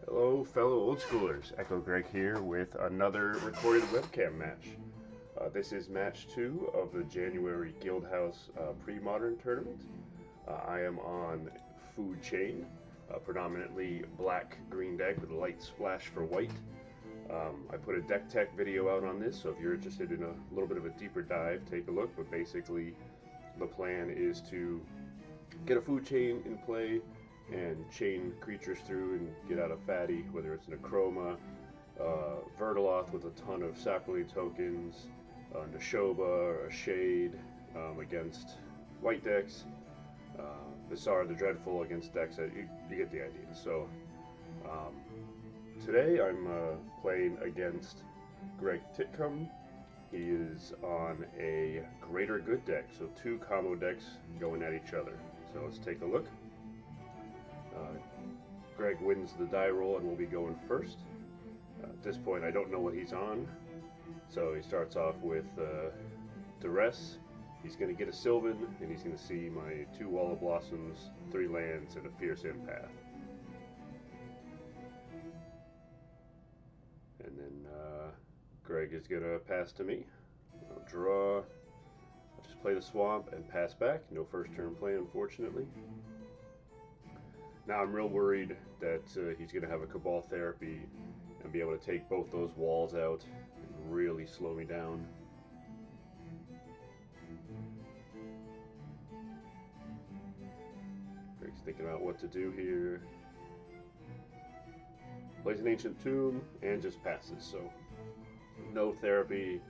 Hello, fellow old schoolers. Echo Greg here with another recorded webcam match. This is match 2 of the January Guildhouse PreModern tournament. I am on Food Chain, predominantly black-green deck with a light splash for white. I put a deck tech video out on this, so if you're interested in a little bit of a deeper dive, take a look. But basically, the plan is to get a food chain in play and chain creatures through and get out a fatty, whether it's an Acroma, Vertaloth with a ton of Saproly tokens, Nashoba or a Shade against white decks, Visar the Dreadful against decks that you get the idea. So today I'm playing against Greg Titcomb. He is on a Greater Good deck, so 2 combo decks going at each other. So let's take a look. Greg wins the die roll and will be going first. At this point I don't know what he's on, so he starts off with Duress. He's going to get a Sylvan, and he's going to see my 2 Wall of Blossoms, 3 lands, and a Fierce Empath. And then Greg is going to pass to me. I'll draw. I'll just play the Swamp and pass back. No first turn play, unfortunately. Now I'm real worried that he's going to have a Cabal Therapy and be able to take both those walls out and really slow me down. Greg's thinking about what to do here. Plays an Ancient Tomb and just passes, so no therapy.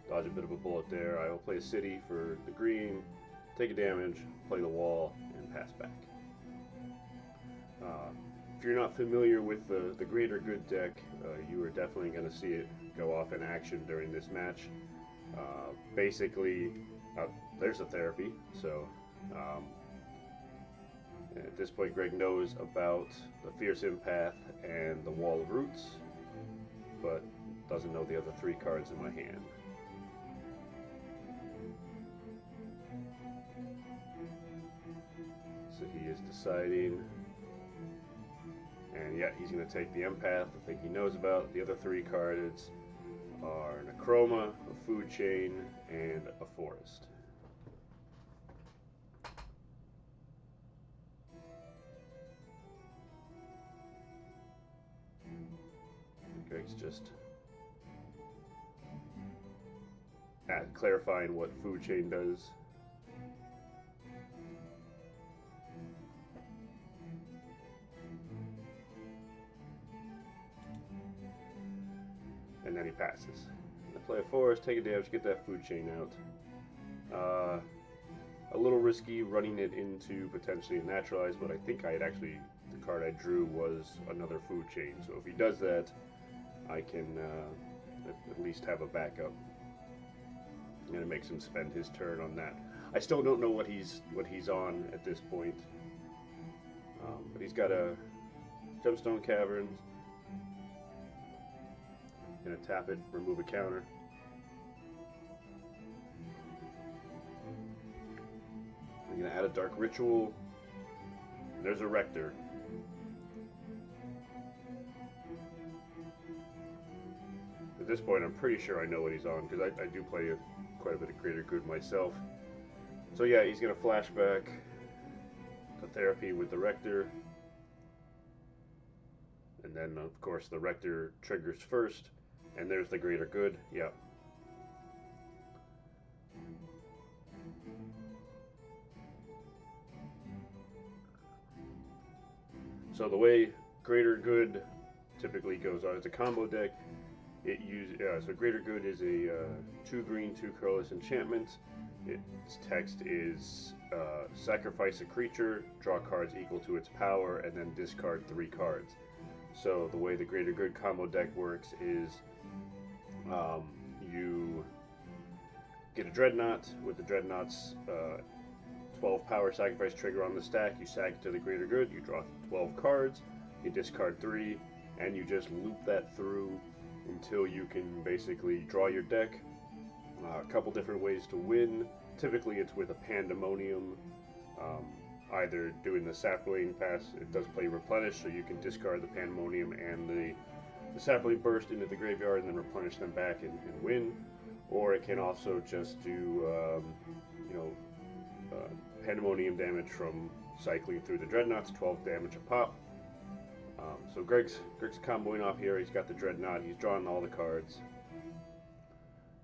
Dodge a bit of a bullet there. I will play a city for the green, take a damage, play the wall, and pass back. If you're not familiar with the Greater Good deck, you are definitely going to see it go off in action during this match. Basically, there's a therapy, so at this point Greg knows about the Fierce Empath and the Wall of Roots, but doesn't know the other 3 cards in my hand. So he is deciding. And yeah, he's going to take the Empath, the thing he knows about. The other 3 cards are an Acroma, a Food Chain, and a Forest. Greg's just clarifying what Food Chain does. And then he passes. I play a Forest, take a damage, get that Food Chain out. A little risky running it into potentially a Naturalize, but I think I had actually, the card I drew was another Food Chain. So if he does that, I can at least have a backup. I'm going to make him spend his turn on that. I still don't know what he's on at this point. But he's got a Gemstone Caverns. Gonna tap it, remove a counter. I'm gonna add a Dark Ritual. There's a Rector. At this point, I'm pretty sure I know what he's on because I do play quite a bit of Greater Good myself. So yeah, he's gonna flashback the therapy with the Rector, and then of course the Rector triggers first. And there's the Greater Good, yep. So the way Greater Good typically goes on, it's a combo deck. So Greater Good is a 2 green, 2 colorless enchantment. its text is sacrifice a creature, draw cards equal to its power, and then discard 3 cards. So the way the Greater Good combo deck works is you get a Dreadnought. With the Dreadnought's 12 power sacrifice trigger on the stack, you sack it to the Greater Good, you draw 12 cards, you discard 3, and you just loop that through until you can basically draw your deck. A couple different ways to win. Typically it's with a Pandemonium, either doing the Sapling Pass. It does play Replenish, so you can discard the Pandemonium and the Sapling Burst into the graveyard and then replenish them back and win. Or it can also just do Pandemonium damage from cycling through the Dreadnoughts, 12 damage a pop. So Greg's comboing off here. He's got the Dreadnought. He's drawing all the cards.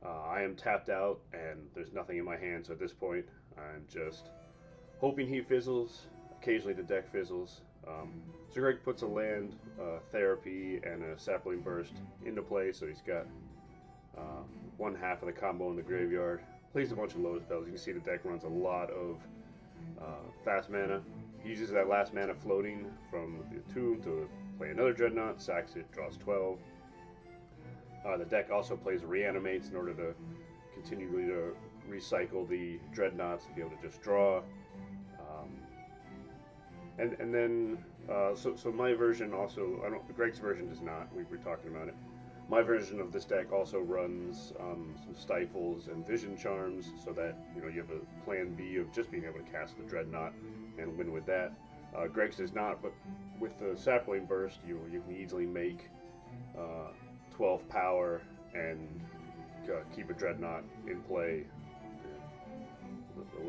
I am tapped out, and there's nothing in my hand, so at this point, I'm just hoping he fizzles. Occasionally the deck fizzles. So Greg puts a land, Therapy, and a Sapling Burst into play, so he's got one half of the combo in the graveyard. Plays a bunch of low spells. You can see the deck runs a lot of fast mana. He uses that last mana floating from the tomb to play another Dreadnought, sacks it, draws 12. The deck also plays Reanimates in order to continually to recycle the Dreadnoughts to be able to just draw. And then so my version also, Greg's version does not. We were talking about it. My version of this deck also runs some Stifles and Vision Charms, so that you have a plan B of just being able to cast the Dreadnought and win with that. Greg's does not, but with the Sapling Burst, you can easily make 12 power and keep a Dreadnought in play the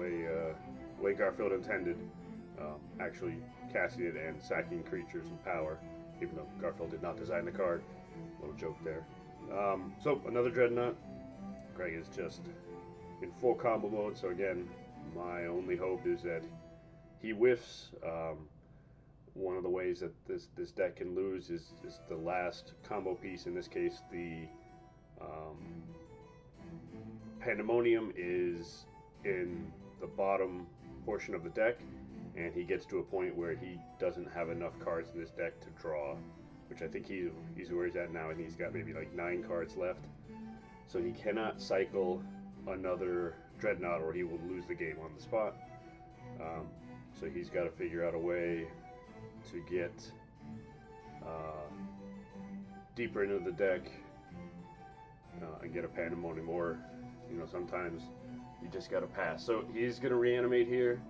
way Garfield intended, actually casting it and sacking creatures and power, even though Garfield did not design the card. Little joke there. So another Dreadnought. Greg is just in full combo mode, so again, my only hope is that he whiffs. One of the ways that this deck can lose is the last combo piece. In this case, the Pandemonium is in the bottom portion of the deck, and he gets to a point where he doesn't have enough cards in this deck to draw, which I think he's where he's at now, and he's got maybe like 9 cards left. So he cannot cycle another Dreadnought or he will lose the game on the spot. So he's got to figure out a way to get deeper into the deck and get a Pandemonium, or sometimes you just got to pass. So he's going to reanimate here.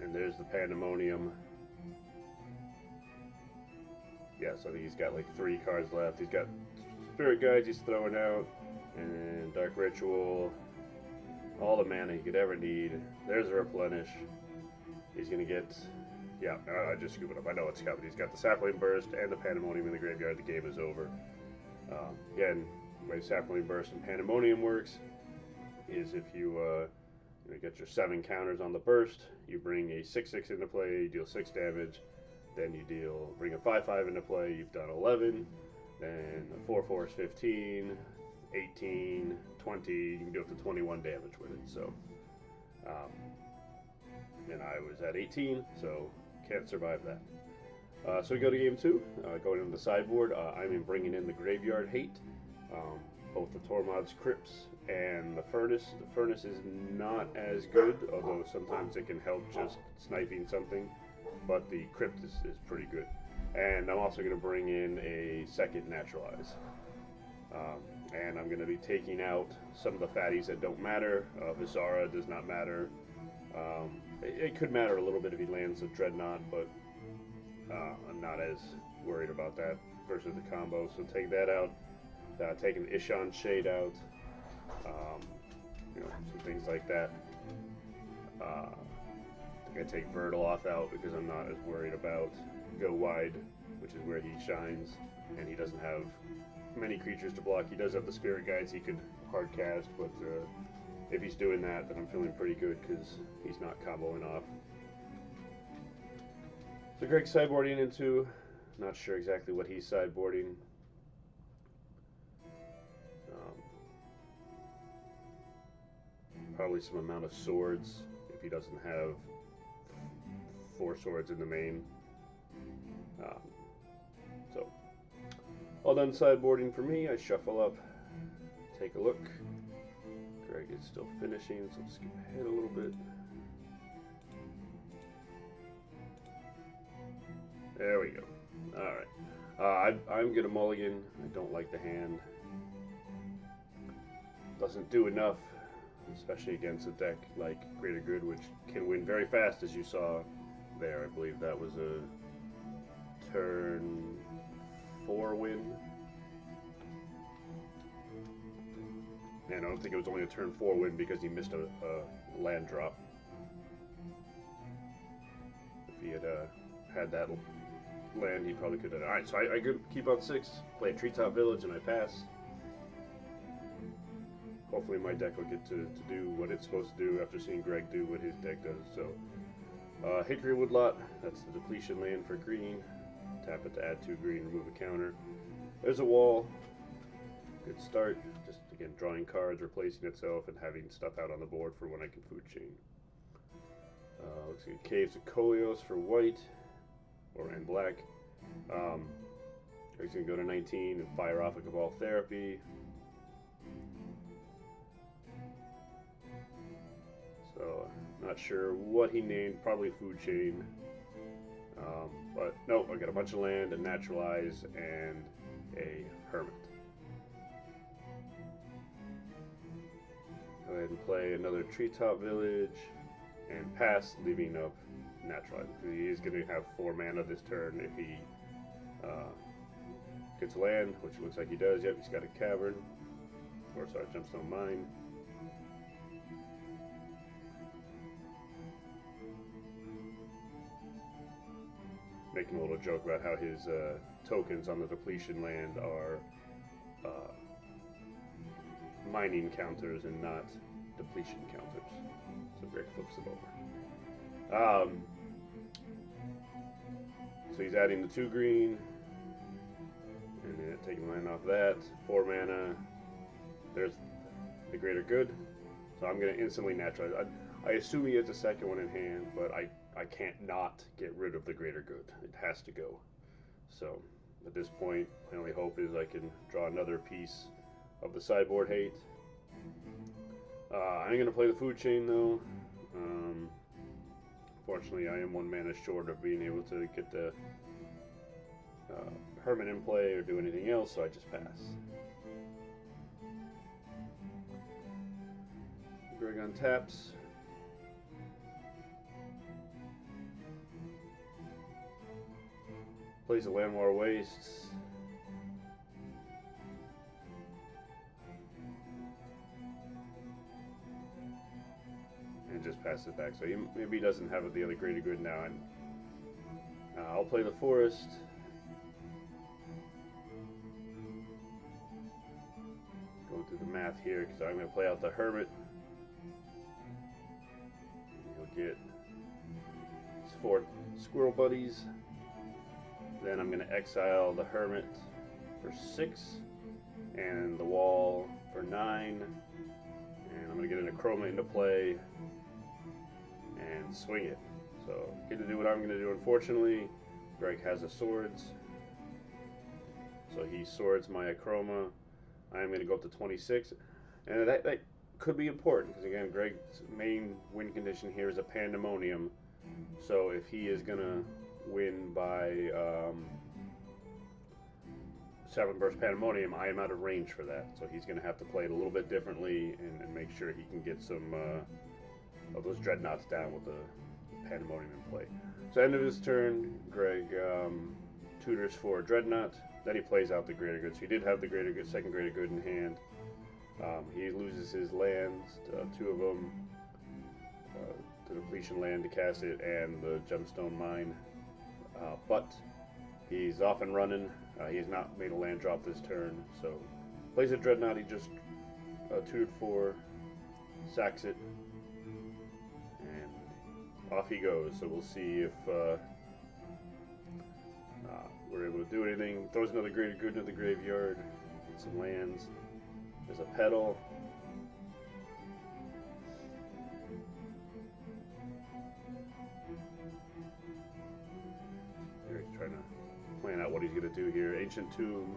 And there's the Pandemonium. Yeah, so he's got like 3 cards left. He's got Spirit Guides he's throwing out, and Dark Ritual, all the mana he could ever need. There's a Replenish. He's gonna get, yeah, I just scoop it up. I know it's coming. He's got the Sapling Burst and the Pandemonium in the graveyard. The game is over. Again, the way Sapling Burst and Pandemonium works is if you get your 7 counters on the burst, you bring a 6/6 into play, you deal 6 damage. Then you bring a 5/5 into play, you've done 11. Then a 4/4 is 15, 18, 20, you can do up to 21 damage with it. So, and I was at 18, so can't survive that. So we go to game 2, going into the sideboard. I'm bringing in the Graveyard Hate, both the Tormod's Crypts and the Furnace. The Furnace is not as good, although sometimes it can help just sniping something. But the Crypt is pretty good. And I'm also going to bring in a second Naturalize. And I'm going to be taking out some of the fatties that don't matter. Visara does not matter. It could matter a little bit if he lands a Dreadnought, but I'm not as worried about that versus the combo. So take that out. Taking Ishan Shade out. Some things like that. I take Vertiloth out because I'm not as worried about Go Wide, which is where he shines, and he doesn't have many creatures to block. He does have the Spirit Guides he could hard cast, but if he's doing that, then I'm feeling pretty good because he's not comboing off. So Greg's sideboarding into, not sure exactly what he's sideboarding. Probably some amount of swords if he doesn't have 4 swords in the main. So, all done sideboarding for me. I shuffle up, take a look. Greg is still finishing, so I'll skip ahead a little bit. There we go. Alright. I'm going to mulligan. I don't like the hand. Doesn't do enough, especially against a deck like Greater Good, which can win very fast, as you saw there. I believe that was a turn 4 win. And I don't think it was only a turn 4 win because he missed a land drop. If he had had that land, he probably could have. Alright, so I could keep on 6, play a Treetop Village, and I pass. Hopefully my deck will get to do what it's supposed to do after seeing Greg do what his deck does. So, Hickory Woodlot, that's the depletion land for green. Tap it to add 2 green, remove a counter. There's a wall. Good start. Just, again, drawing cards, replacing itself, and having stuff out on the board for when I can food chain. Looks like Caves of Koleos for white, and black. Greg's going to go to 19 and fire off a Cabal Therapy. So, not sure what he named, probably Food Chain. But no, I got a bunch of land, a Naturalize, and a Hermit. Go ahead and play another Treetop Village and pass, leaving up Naturalize. Because he is going to have 4 mana this turn if he gets land, which looks like he does. Yep, he's got a Cavern. Or sorry, Gemstone Mine. Making a little joke about how his tokens on the depletion land are mining counters and not depletion counters. So Greg flips it over. So he's adding the 2 green, and then taking land off that. 4 mana. There's the Greater Good. So I'm going to instantly naturalize. I assume he has a second one in hand, but I can't not get rid of the Greater Good. It has to go. So at this point, my only hope is I can draw another piece of the sideboard hate. I'm going to play the Food Chain though. Fortunately, I am 1 mana short of being able to get the Hermit in play or do anything else, so I just pass. Greg untaps. Plays a Landwar Wastes. And just pass it back. So maybe he doesn't have the other Greater Good now. And I'll play the Forest. Going through the math here because I'm going to play out the Hermit. He'll get his 4 Squirrel Buddies. Then I'm going to exile the Hermit for 6 and the Wall for 9. And I'm going to get an Acroma into play and swing it. So get to do what I'm going to do. Unfortunately, Greg has a Swords. So he swords my Acroma. I'm going to go up to 26. And that could be important because, again, Greg's main win condition here is a Pandemonium. So if he is going to win by 7 burst Pandemonium, I am out of range for that. So he's going to have to play it a little bit differently and make sure he can get some of those Dreadnoughts down with the Pandemonium in play. So end of his turn, Greg tutors for Dreadnought. Then he plays out the Greater Good. So he did have the Greater Good, second Greater Good in hand. He loses his lands, 2 of them, the depletion land to cast it, and the Gemstone Mine. But he's off and running. He has not made a land drop this turn, so plays a Dreadnought. He just tutored for, sacks it, and off he goes. So we'll see if we're able to do anything. Throws another greater good into the graveyard. Get some lands. There's a pedal. Here he's trying to plan out what he's going to do here. Ancient Tomb.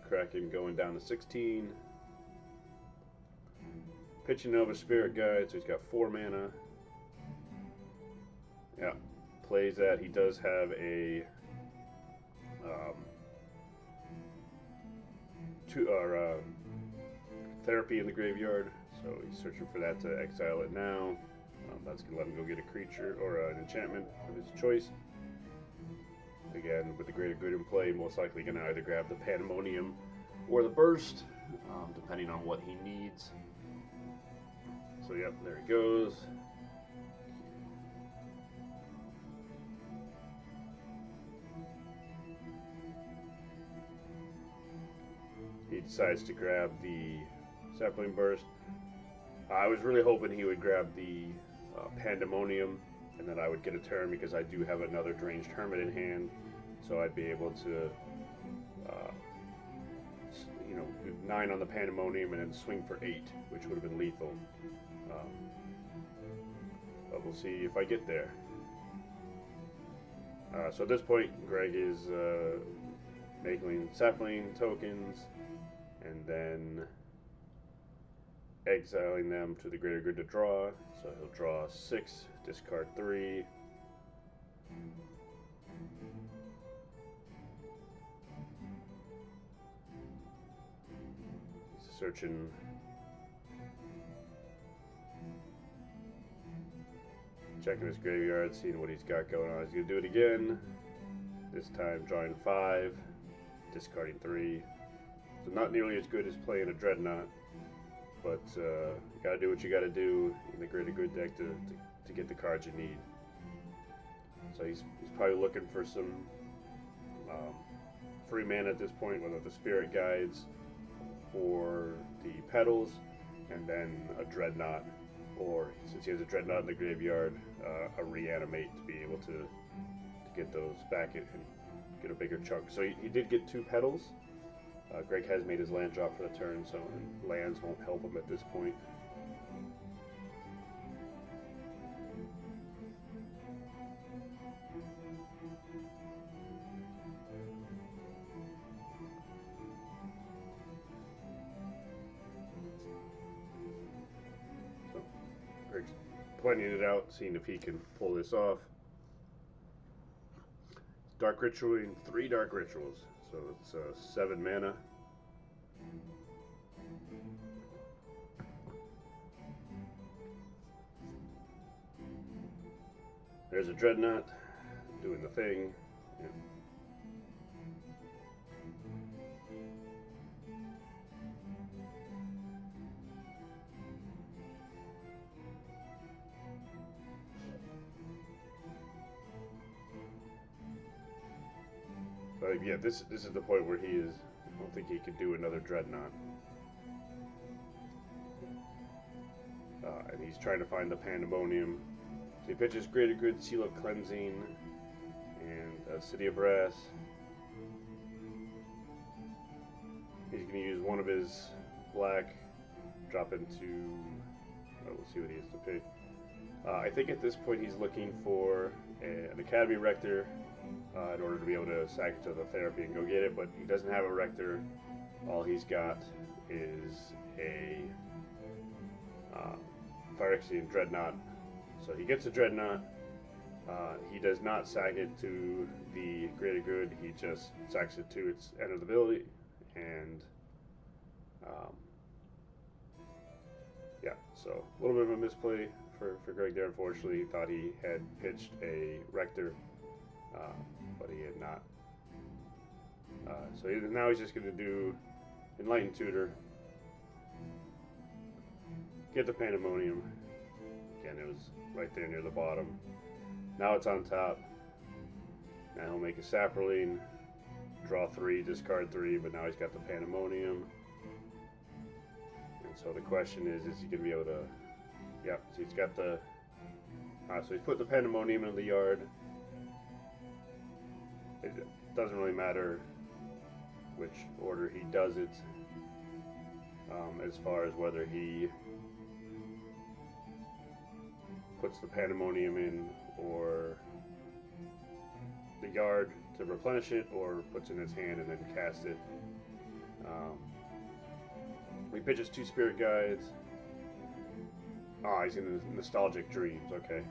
Kraken going down to 16. Pitching over Spirit Guide, so he's got 4 mana. Yeah, plays that. He does have a therapy in the graveyard, so he's searching for that to exile it now. That's going to let him go get a creature or an enchantment of his choice. Again, with the greater good in play, most likely going to either grab the Pandemonium or the Burst, depending on what he needs. So, yep, there he goes. He decides to grab the Sapling Burst. I was really hoping he would grab the Pandemonium, and then I would get a turn because I do have another Deranged Hermit in hand, so I'd be able to, do 9 on the Pandemonium and then swing for 8, which would have been lethal. But we'll see if I get there. So at this point, Greg is making sapling tokens and then exiling them to the greater good to draw. So he'll draw 6, discard 3. He's searching. Checking his graveyard, seeing what he's got going on. He's going to do it again. This time drawing 5, discarding 3. So not nearly as good as playing a Dreadnought, but you got to do what you got to do in the greater good deck to get the cards you need. So he's probably looking for some free mana at this point, whether the Spirit Guides or the Petals, and then a Dreadnought, or since he has a Dreadnought in the graveyard, a Reanimate to be able to get those back and get a bigger chunk. So he did get 2 Petals. Greg has made his land drop for the turn, so lands won't help him at this point. So Greg's planning it out, seeing if he can pull this off. Dark Ritualing 3 Dark Rituals. So it's 7 mana. There's a Dreadnought doing the thing. Yeah. But yeah, this is the point where he is. I don't think he could do another Dreadnought. And he's trying to find the Pandemonium. So he pitches Greater Good, Seal of Cleansing, and City of Brass. He's going to use one of his black, drop into. We'll see what he has to pick. I think at this point he's looking for an Academy Rector. In order to be able to sack it to the therapy and go get it, but he doesn't have a Rector. All he's got is a Phyrexian Dreadnought. So he gets a Dreadnought. He does not sack it to the greater good. He just sacks it to its end of the ability, and yeah. So a little bit of a misplay for Greg there. Unfortunately, he thought he had pitched a Rector. But he had not. So now he's just going to do Enlightened Tutor, get the Pandemonium. Again, it was right there near the bottom. Now it's on top. Now he'll make a Saproling, draw 3, discard 3, but now he's got the Pandemonium. And so the question is he going to be able to, yeah, so he's got the, so he's put the Pandemonium in the yard. It doesn't really matter which order he does it, as far as whether he puts the Pandemonium in or the yard to replenish it, or puts it in his hand and then cast it. He pitches 2 Spirit Guides. Ah, he's in the Nostalgic Dreams, okay.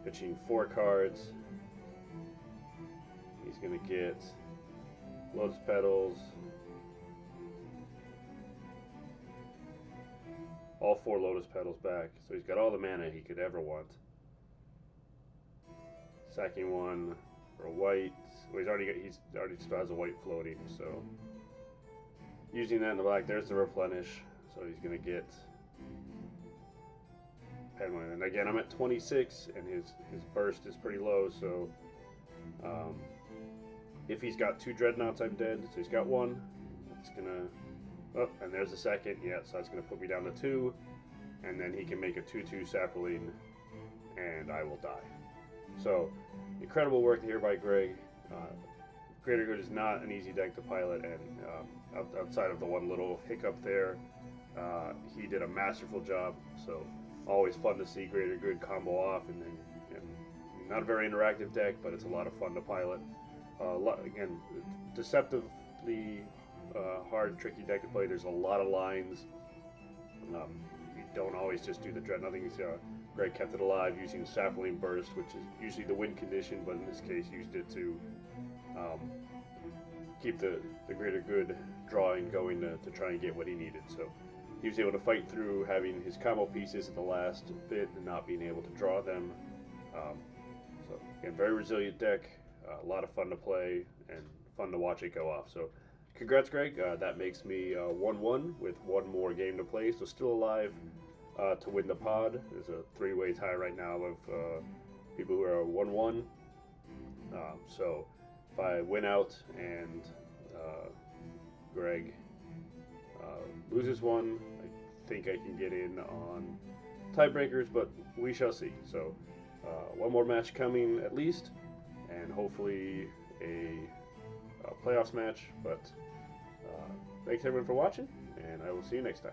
Pitching 4 cards. He's going to get Lotus Petals. All 4 Lotus Petals back. So he's got all the mana he could ever want. Sacking 1 for a white. Well, he's already still has a white floating, so using that in the black, there's the replenish. So he's gonna get Penguin. And again, I'm at 26 and his burst is pretty low, so if he's got 2 Dreadnoughts, I'm dead. So he's got 1. It's gonna, oh, and there's the second, yeah, so that's gonna put me down to 2, and then he can make a 2/2 sapling and I will die. So incredible work here by Greg. Greater Good is not an easy deck to pilot, and outside of the one little hiccup there, he did a masterful job. So always fun to see Greater Good combo off, and not a very interactive deck, but it's a lot of fun to pilot. Again, deceptively hard, tricky deck to play. There's a lot of lines. You don't always just do the Dreadnought. I think Greg kept it alive using Sapling Burst, which is usually the win condition, but in this case used it to keep the Greater Good drawing going to try and get what he needed. So he was able to fight through having his combo pieces at the last bit and not being able to draw them. So again, very resilient deck, a lot of fun to play and fun to watch it go off. So congrats, Greg. That makes me 1-1 with 1 more game to play, so still alive to win the pod. There's a 3-way tie right now of people who are 1-1. So if I win out and Greg loses 1, I think I can get in on tiebreakers, but we shall see. So 1 more match coming at least, and hopefully a playoffs match. But thanks everyone for watching, and I will see you next time.